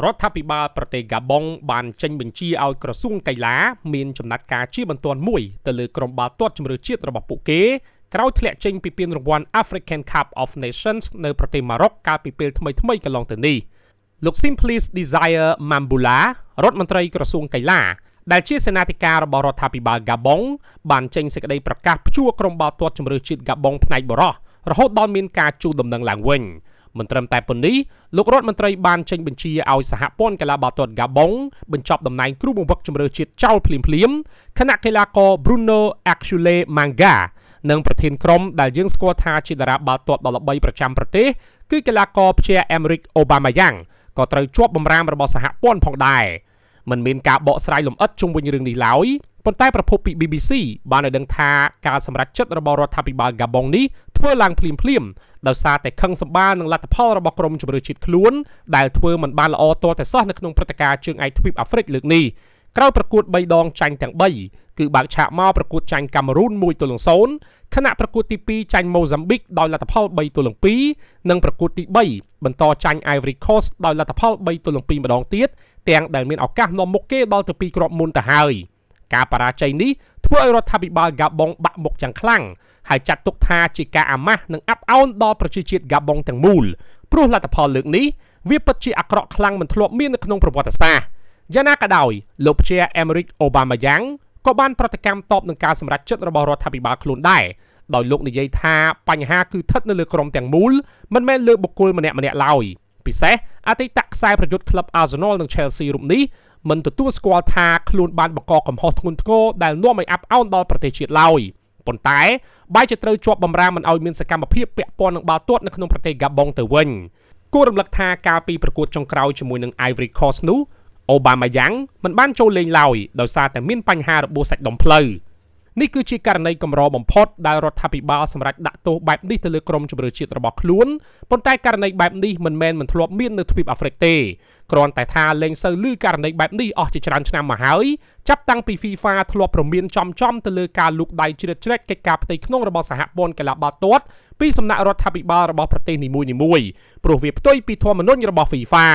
រដ្ឋាភិបាលប្រទេសហ្គាប៊ុងបានចេញបញ្ជាឲ្យក្រសួងកីឡាមានចំណាត់ការជាបន្ទាន់មួយទៅលើក្រុមបាល់ទាត់ជម្រើសជាតិរបស់ពួកគេក្រោយធ្លាក់ចេញពីពានរង្វាន់ African Cup of Nations នៅប្រទេសម៉ារ៉ុកកាលពីពេលថ្មីៗកន្លងទៅនេះលោក Simplice Desire Mambula រដ្ឋមន្ត្រីក្រសួងកីឡាដែលជាសេនាធិការរបស់រដ្ឋាភិបាលហ្គាប៊ុងបានចេញសេចក្តីប្រកាសព្យួរក្រុមបាល់ទាត់ជម្រើសជាតិហ្គាប៊ុងផ្នែកបុរសរហូតដល់មានការជួលដំណឹងឡើងវិញមិនត្រឹមតែប៉ុណ្នេះលោករដ្ឋមន្ត្រីបានចេញបញ្ជាឲ្យសហព័ន្ធកីឡាបាល់ទាត់ហ្គាប៊ុងបញ្ចប់តំណែងគ្រូបង្វឹកជម្រើសជាតិចោលភ្លាមៗខណៈកីឡាករ Bruno Axule Manga និងប្រធានក្រុមដែលយើងស្គាល់ថាជាតារាបាល់ទាត់ដ៏ល្បីប្រចាំប្រទេសគឺកីឡាករ Pierre-Emerick Aubameyang ក៏ត្រូវជាប់បម្រាមរបស់សហព័ន្ធផងដែរមិនមានការបកស្រាយលម្អិតជុំវិញរឿងនេះឡើយប៉ុន្តែប្រភពពី BBC បានឲ្យដឹងថាការសម្រេចចិត្តរបស់រដ្ឋាភិបាលហ្គាប៊ុងនេះធ្វើឡើងភ្លាមៗដោយសារតែខឹងសម្បារនឹងលទ្ធផលរបស់ក្រុមជម្រើសជាតិខ្លួនដែលធ្វើមិនបានល្អទាល់តែសោះនៅក្នុងព្រឹត្តិការណ៍ជើងឯកទ្វីបអាហ្វ្រិកលើកនេះក្រោយប្រកួត3ដងចាញ់ទាំង3គឺបើកឆាកមកប្រកួតចាញ់កាមេរូន1-0ខណៈប្រកួតទី2ចាញ់ម៉ូហ្សាំប៊ីកដោយលទ្ធផល3-2និងប្រកួតទី3បន្តចាញ់ Ivory Coast ដោយលទ្ធផល3-2ម្ដងទៀតទាំងដែលមានឱកាសនាំមុខគេដល់ទៅ2គ្រាប់មុនទៅហើយការបរាជ័យនេះធ្វើឲ្យរដ្ឋាភិបាលហ្គាប៊ុងបាក់មុខយ៉ាងខ្លាំងហើយចាត់ទុកថាជាការអាម៉ាស់និងអាប់អោនដល់ប្រជាជាតិហ្គាប៊ុងទាំងមូលព្រោះលទ្ធផលលើកនេះវាពិតជាអាក្រក់ខ្លាំងមិនធ្លាប់មាននៅក្នុងប្រវត្តិសាស្ត្រយ៉ាងណាក៏ដោយលោក Pierre-Emerick Aubameyang ក៏បានប្រតិកម្មតបនឹងការសម្រេចចិត្តរបស់រដ្ឋាភិបាលខ្លួនដែរដោយលោកនិយាយថាបញ្ហាគឺស្ថិតនៅលើក្រុមទាំងមូលមិនមែនលើបុគ្គលម្នាក់ៗឡើយពិសេសអតីតខ្សែប្រយុទ្ធក្លឹប Arsenal និង Chelsea រូបនេះមិនទទួលស្គាល់ថាខ្លួនបានបង្កកំហុសធ្ងន់ធ្ងរដែលនាំឲ្យអាប់អោនដល់ប្រទេសជាតិឡើយប៉ុន្តែបែរជាត្រូវជាប់បម្រាមមិនឲ្យមានសកម្មភាពពាក់ព័ន្ធនឹងបាល់ទាត់នៅក្នុងប្រទេសហ្គាប៊ុងទៅវិញគួររំលឹកថាកាលពីប្រកួតចុងក្រោយជាមួយនឹង Ivory Coast នោះ Aubameyang មិនបានចូលលេងឡើយដោយសារតែមានបញ្ហារបួសសាច់ដុំផ្លូវនេះគឺជាករណីកម្របំផុតដែលរដ្ឋាភិបាលសម្រេចដាក់ទោសបែបនេះទៅលើក្រុមជម្រើសជាតិរបស់ខ្លួនប៉ុន្តែករណីបែបនេះមិនធ្លាប់មាននៅទ្វីបអាហ្វ្រិកទេគ្រាន់តែថាលែងសូវឮករណីបែបនេះអស់ជាច្រើនឆ្នាំមកហើយចាប់តាំងពី FIFA ធ្លាប់ព្រមានចំទៅលើការលូកដៃជ្រៀតជ្រែកកិច្ចការផ្ទៃក្នុងរបស់សហព័ន្ធកីឡាបាល់ទាត់ពីសំណាក់រដ្ឋាភិបាលរបស់ប្រទេសនីមួយៗព្រោះវាផ្ទុយពីធម្មនុញ្ញរបស់ FIFA